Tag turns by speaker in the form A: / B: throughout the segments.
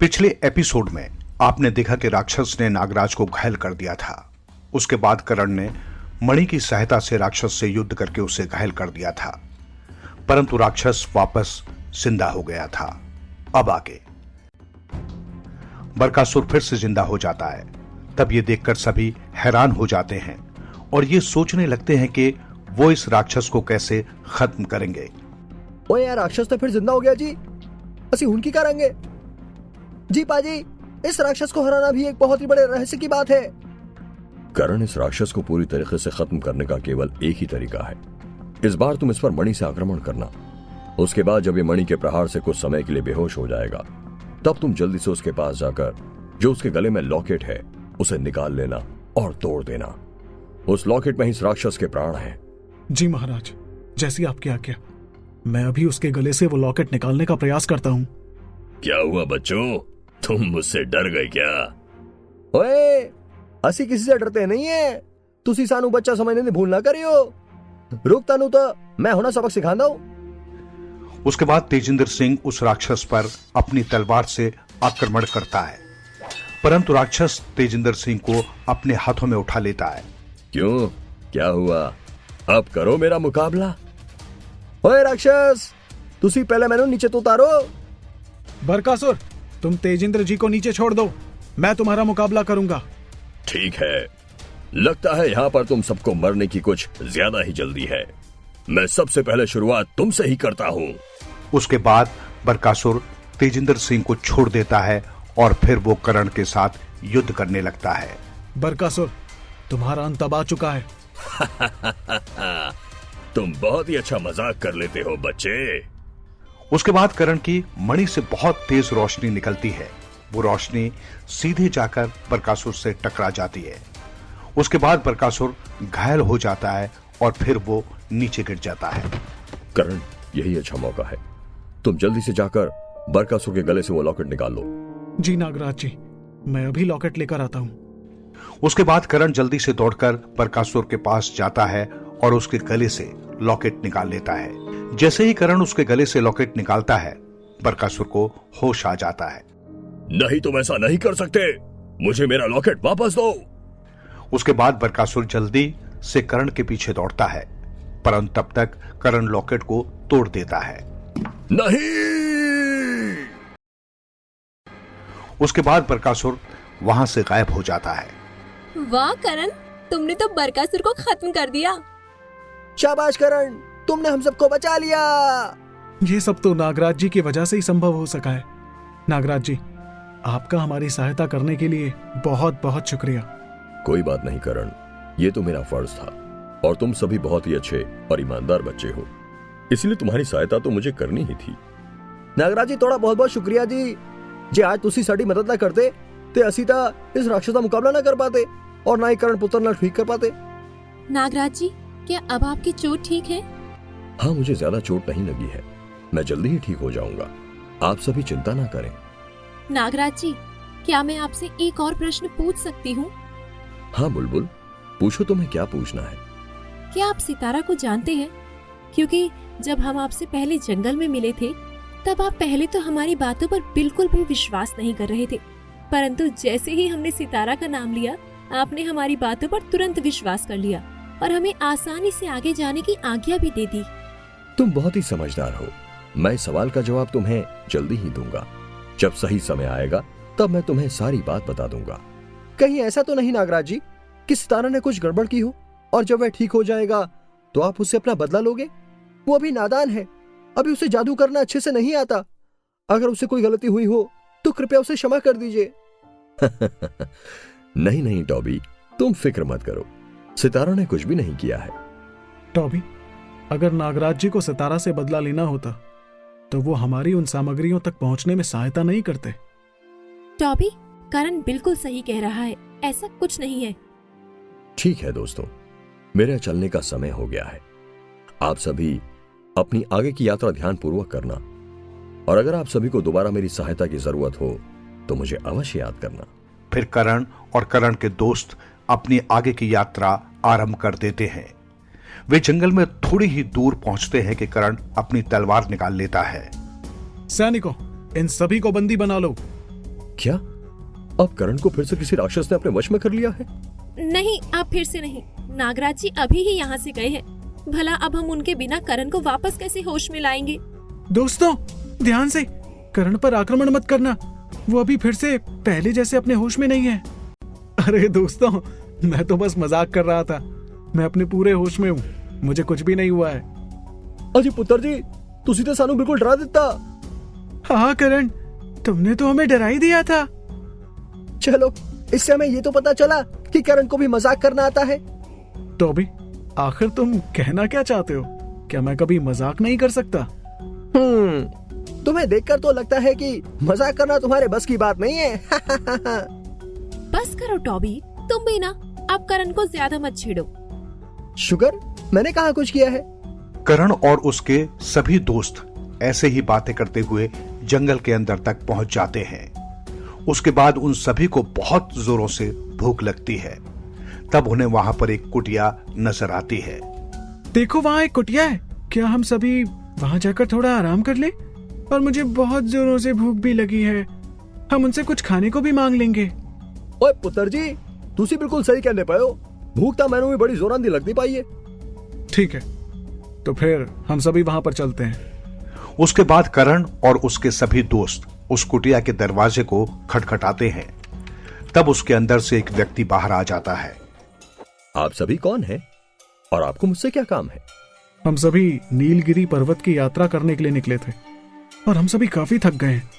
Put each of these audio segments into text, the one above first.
A: पिछले एपिसोड में आपने देखा कि राक्षस ने नागराज को घायल कर दिया था। उसके बाद करण ने मणि की सहायता से राक्षस से युद्ध करके उसे घायल कर दिया था, परंतु राक्षस वापस जिंदा हो गया था। अब आगे बरकासुर फिर से जिंदा हो जाता है। तब ये देखकर सभी हैरान हो जाते हैं और ये सोचने लगते हैं कि वो इस राक्षस को कैसे खत्म करेंगे।
B: ओए यार, राक्षस तो फिर जिंदा हो गया जी। ਅਸੀਂ ਹੁਣ ਕੀ करेंगे जी? पाजी, इस राक्षस को हराना भी एक बहुत ही बड़े रहस्य की बात है।
C: करण, इस राक्षस को पूरी तरीके से खत्म करने का केवल एक ही तरीका है। इस बार तुम इस पर मणि से आक्रमण करना। उसके बाद जब ये मणि के प्रहार से कुछ समय के लिए बेहोश हो जाएगा, तब तुम जल्दी से उसके पास जाकर जो उसके गले में लॉकेट है उसे निकाल लेना और तोड़ देना। उस लॉकेट में ही इस राक्षस के प्राण हैं।
D: जी महाराज, जैसी आपकी आज्ञा। मैं अभी उसके गले से वो लॉकेट निकालने का प्रयास करता हूँ।
C: क्या हुआ बच्चों, तुम मुझसे डर गए क्या?
B: ओए, ਅਸੀਂ किसी से डरते नहीं है। तुसी सानू बच्चा समझने की भूल ना करियो। रुक तानू तो मैं होना सबक सिखांदा हूं।
A: उसके बाद तेजिंदर सिंह उस राक्षस पर अपनी तलवार से आक्रमण करता है, परंतु राक्षस तेजिंदर सिंह को अपने हाथों में उठा लेता है।
C: क्यों, क्या हुआ? अब करो मेरा मुकाबला।
B: ओए राक्षस, तुसी पहले मैनू नीचे तो उतारो।
D: बरकासुर, तुम तेजिंद्र जी को नीचे छोड़ दो, मैं तुम्हारा मुकाबला करूंगा।
C: ठीक है, लगता है यहाँ पर तुम सबको मरने की कुछ ज्यादा ही जल्दी है। मैं सबसे पहले शुरुआत तुमसे ही करता हूँ।
A: उसके बाद बरकासुर तेजिंदर सिंह को छोड़ देता है और फिर वो करण के साथ युद्ध करने लगता है।
D: बरकासुर, तुम्हारा अंत अब आ चुका है।
C: तुम बहुत ही अच्छा मजाक कर लेते हो बच्चे।
A: उसके बाद करण की मणि से बहुत तेज रोशनी निकलती है। वो रोशनी सीधे जाकर बरकासुर से टकरा जाती है। उसके बाद बरकासुर घायल हो जाता है और फिर वो नीचे गिर जाता है।
C: करण, यही अच्छा मौका है। तुम जल्दी से जाकर बरकासुर के गले से वो लॉकेट निकाल लो।
D: जी नागराज जी, मैं अभी लॉकेट लेकर आता हूँ।
A: उसके बाद करण जल्दी से दौड़कर बरकासुर के पास जाता है और उसके गले से लॉकेट निकाल लेता है। जैसे ही करण उसके गले से लॉकेट निकालता है, बरकासुर को होश आ जाता है।
C: नहीं, तुम ऐसा नहीं कर सकते। मुझे मेरा लॉकेट वापस दो।
A: उसके बाद बरकासुर जल्दी से करण के पीछे दौड़ता है, परंतु तब तक करण लॉकेट को तोड़ देता है।
C: नहीं!
A: उसके बाद बरकासुर वहां से गायब हो जाता है।
E: वाह करण, तुमने तो बरकासुर को खत्म कर दिया।
B: शाबाश करण, तुमने हम सबको बचा लिया।
D: ये सब तो नागराज जी की वजह से ही संभव हो सका है। नागराज जी, आपका हमारी सहायता करने के लिए बहुत बहुत शुक्रिया।
C: कोई बात नहीं करण, ये तो मेरा फर्ज था और तुम सभी बहुत ही अच्छे और ईमानदार बच्चे हो, इसलिए तुम्हारी सहायता तो मुझे करनी ही थी।
B: नागराज जी, थोड़ा बहुत बहुत शुक्रिया जी। जे आज तुसी साडी मदद ना करते ते असी ता इस राक्षस का मुकाबला ना कर पाते और ना ही करण पुत्र ना ठीक कर पाते।
E: नागराज जी, क्या अब आपकी चोट ठीक है?
C: हाँ, मुझे ज्यादा चोट नहीं लगी है। मैं जल्दी ही ठीक हो जाऊंगा। आप सभी चिंता ना करें।
E: नागराज जी, क्या मैं आपसे एक और प्रश्न पूछ सकती हूँ?
C: हाँ बुलबुल, पूछो, तुम्हें क्या पूछना है?
E: क्या आप सितारा को जानते हैं? क्योंकि जब हम आपसे पहले जंगल में मिले थे, तब आप पहले तो हमारी बातों पर बिल्कुल भी विश्वास नहीं कर रहे थे, परंतु जैसे ही हमने सितारा का नाम लिया, आपने हमारी बातों पर तुरंत विश्वास कर लिया और हमें आसानी से आगे जाने की आज्ञा भी दे दी।
C: तुम बहुत ही समझदार हो। मैं इस सवाल का जवाब तुम्हें जल्दी ही दूंगा। जब सही समय आएगा तब मैं तुम्हें सारी बात बता दूंगा।
B: कहीं ऐसा तो नहीं नागराज जी कि सितारा ने कुछ गड़बड़ की हो और जब वह ठीक हो जाएगा तो आप उससे अपना बदला लोगे? वो अभी नादान है, अभी उसे जादू करना अच्छे से नहीं आता। अगर उसे कोई गलती हुई हो तो कृपया उसे क्षमा कर दीजिए।
C: नहीं नहीं टॉबी, तुम फिक्र मत करो, सितारा ने कुछ भी नहीं किया है।
D: टॉबी, अगर नागराज जी को सितारा से बदला लेना होता तो वो हमारी उन सामग्रियों तक पहुंचने में सहायता नहीं करते।
E: टॉबी, करण बिल्कुल सही कह रहा है, ऐसा कुछ नहीं है।
C: ठीक है दोस्तों, मेरे चलने का समय हो गया है। आप सभी अपनी आगे की यात्रा ध्यानपूर्वक करना और अगर आप सभी को दोबारा मेरी सहायता की जरूरत हो तो मुझे अवश्य याद करना।
A: फिर करण और करण के दोस्त अपनी आगे की यात्रा आरंभ कर देते हैं। वे जंगल में थोड़ी ही दूर पहुंचते हैं कि करण अपनी तलवार निकाल लेता है।
D: सैनिकों, इन सभी को बंदी बना लो
C: क्या अब करण को फिर से किसी राक्षस ने अपने वश में कर लिया है?
E: नहीं, आप फिर से नहीं। नागराज जी अभी ही यहाँ से गए हैं। भला अब हम उनके बिना करण को वापस कैसे होश में लाएंगे?
D: दोस्तों ध्यान से, करण पर आक्रमण मत करना। वो अभी फिर से पहले जैसे अपने होश में नहीं है। अरे दोस्तों, मैं तो बस मजाक कर रहा था। मैं अपने पूरे होश में हूँ, मुझे कुछ भी नहीं हुआ है।
B: अजी पुत्र जी, तुसी तो सानू बिल्कुल डरा दिता।
D: हाँ करण, तुमने तो हमें डरा ही दिया था।
B: चलो, इससे हमें ये तो पता चला कि करण को भी मजाक करना आता है।
D: तो अभी आखिर तुम कहना क्या चाहते हो? क्या मैं कभी मजाक नहीं कर सकता?
B: तुम्हें देखकर तो लगता है कि मजाक करना तुम्हारे बस की बात नहीं है।
E: बस करो टॉबी, तुम भी ना अब करण को ज्यादा मत छेड़ो।
B: शुगर, मैंने कहाँ कुछ किया है?
A: करण और उसके सभी दोस्त ऐसे ही बातें करते हुए जंगल के अंदर तक पहुंच जाते हैं। उसके बाद उन सभी को बहुत जोरों से भूख लगती है। तब उन्हें वहां पर एक कुटिया नजर आती है।
D: देखो वहाँ एक कुटिया है, क्या हम सभी वहाँ जाकर थोड़ा आराम कर ले? और मुझे बहुत जोरों से भूख भी लगी है, हम उनसे कुछ खाने को भी मांग लेंगे।
B: ओए पुत्र जी, तुसी बिल्कुल सही कहने पाए हो। भूख तो मैंने भी बड़ी जोरान दी लगती पाई है।
D: ठीक है, तो फिर हम सभी वहां पर चलते हैं।
A: उसके बाद करण और उसके सभी दोस्त उस कुटिया के दरवाजे को खटखटाते हैं। तब उसके अंदर से एक व्यक्ति बाहर आ जाता है।
C: आप सभी कौन हैं और आपको मुझसे क्या काम है?
D: हम सभी नीलगिरी पर्वत की यात्रा करने के लिए निकले थे और हम सभी काफी थक गए हैं,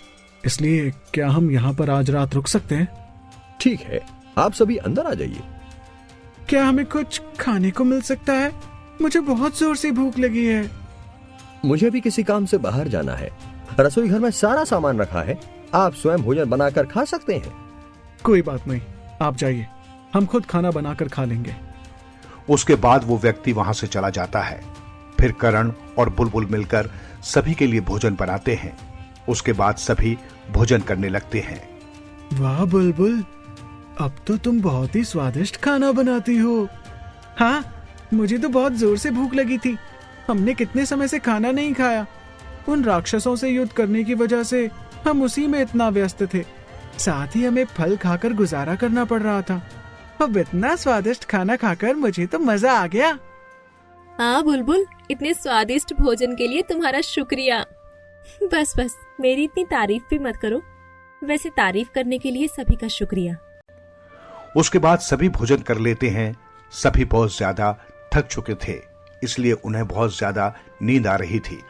D: इसलिए क्या हम यहाँ पर आज रात रुक सकते हैं?
C: ठीक है, आप सभी अंदर आ जाइए।
D: क्या हमें कुछ खाने को मिल सकता है? मुझे बहुत जोर से भूख लगी है।
C: मुझे भी किसी काम से बाहर जाना है। रसोई घर में सारा सामान रखा है, आप स्वयं भोजन बनाकर खा सकते हैं।
D: कोई बात नहीं, आप जाइए, हम खुद खाना बनाकर खा लेंगे।
A: उसके बाद वो व्यक्ति वहां से चला जाता है। फिर करण और बुलबुल मिलकर सभी के लिए भोजन बनाते हैं। उसके बाद सभी भोजन करने लगते हैं।
D: वाह बुलबुल, अब तो तुम बहुत ही स्वादिष्ट खाना बनाती हो। हाँ, मुझे तो बहुत जोर से भूख लगी थी। हमने कितने समय से खाना नहीं खाया। उन राक्षसों से युद्ध करने की वजह से हम उसी में इतना व्यस्त थे, साथ ही हमें फल खाकर गुजारा करना पड़ रहा था। अब इतना स्वादिष्ट खाना खाकर मुझे तो मजा आ गया।
E: हाँ बुलबुल, इतने स्वादिष्ट भोजन के लिए तुम्हारा शुक्रिया। बस बस, मेरी इतनी तारीफ भी मत करो। वैसे तारीफ करने के लिए सभी का शुक्रिया।
A: उसके बाद सभी भोजन कर लेते हैं। सभी बहुत ज्यादा थक चुके थे, इसलिए उन्हें बहुत ज्यादा नींद आ रही थी।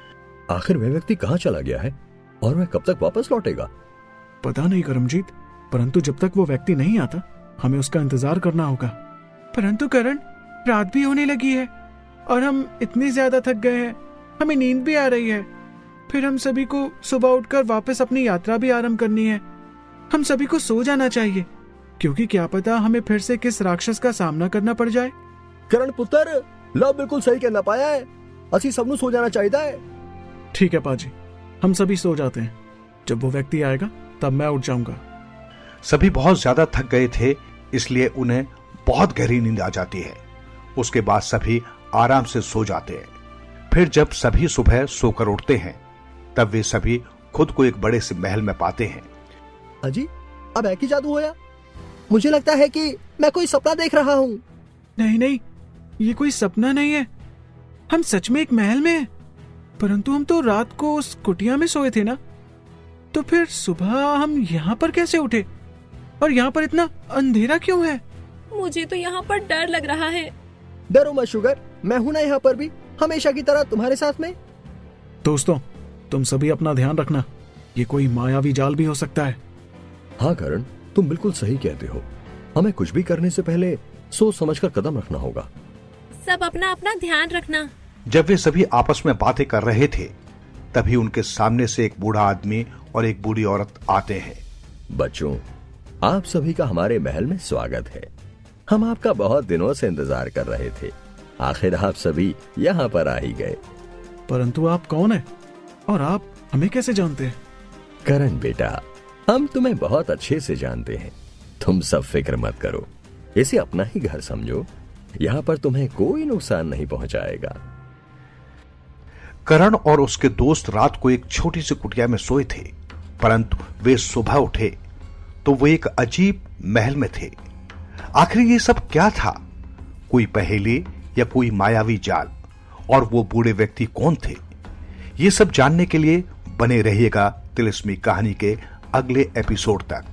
C: आखिर वह व्यक्ति कहाँ चला गया है और वह कब तक वापस लौटेगा?
D: पता नहीं करमजीत, परंतु जब तक वो व्यक्ति नहीं आता हमें उसका इंतजार करना होगा। परंतु करण, रात भी होने लगी है और हम इतने ज्यादा थक गए हैं, हमें नींद भी आ रही है। फिर हम सभी को सुबह उठकर वापस अपनी यात्रा भी आरंभ करनी है। हम सभी को सो जाना चाहिए, क्योंकि क्या पता हमें फिर से किस राक्षस का सामना करना पड़ जाए।
B: करण पुत्र, लो बिल्कुल सही कहना पाया है। असी सबनू सो जाना चाहिए।
D: ठीक है पाजी, हम सभी सो जाते हैं। जब वो व्यक्ति आएगा तब मैं उठ जाऊंगा।
A: सभी बहुत ज्यादा थक गए थे, इसलिए उन्हें बहुत गहरी नींद आ जाती है। उसके बाद सभी आराम से सो जाते हैं। फिर जब सभी सुबह सोकर उठते हैं, तब वे सभी खुद को एक बड़े से महल में पाते हैं।
B: अजी, अब है कि जादू होया? मुझे लगता है कि मैं कोई सपना देख रहा हूँ।
D: नहीं नहीं, ये कोई सपना नहीं है, हम सच में एक महल में हैं। परंतु हम तो रात को उस कुटिया में सोए थे ना, तो फिर सुबह हम यहाँ पर कैसे उठे? और यहाँ पर इतना अंधेरा क्यों है?
E: मुझे तो यहाँ पर डर लग रहा है।
B: डरो मत शुगर, मैं हूं ना यहाँ पर भी, हमेशा की तरह तुम्हारे साथ में।
D: दोस्तों, तुम सभी अपना ध्यान रखना, ये कोई मायावी जाल भी हो सकता है।
C: हाँ करण, तुम बिल्कुल सही कहते हो। हमें कुछ भी करने से पहले सोच समझकर कदम रखना होगा।
E: सब अपना अपना ध्यान रखना।
A: जब वे सभी आपस में बातें कर रहे थे, तभी उनके सामने से एक बूढ़ा आदमी और एक बूढ़ी औरत आते हैं।
C: बच्चों, आप सभी का हमारे महल में स्वागत है। हम आपका बहुत दिनों से इंतजार कर रहे थे। आखिर आप सभी यहाँ पर आ ही गए।
D: परंतु आप कौन है और आप हमें कैसे जानते हैं?
C: करण बेटा, हम तुम्हें बहुत अच्छे से जानते हैं। तुम सब फिक्र मत करो, इसे अपना ही घर समझो। यहाँ पर तुम्हें कोई नुकसान नहीं पहुंचाएगा।
A: करण और उसके दोस्त रात को एक छोटी सी कुटिया में सोए थे, परंतु वे सुबह उठे तो वो एक अजीब महल में थे। आखिर ये सब क्या था? कोई पहेली या कोई मायावी जाल? और वो बूढ़े व्यक्ति कौन थे? ये सब जानने के लिए बने रहिएगा तिलिस्मी कहानी के अगले एपिसोड तक।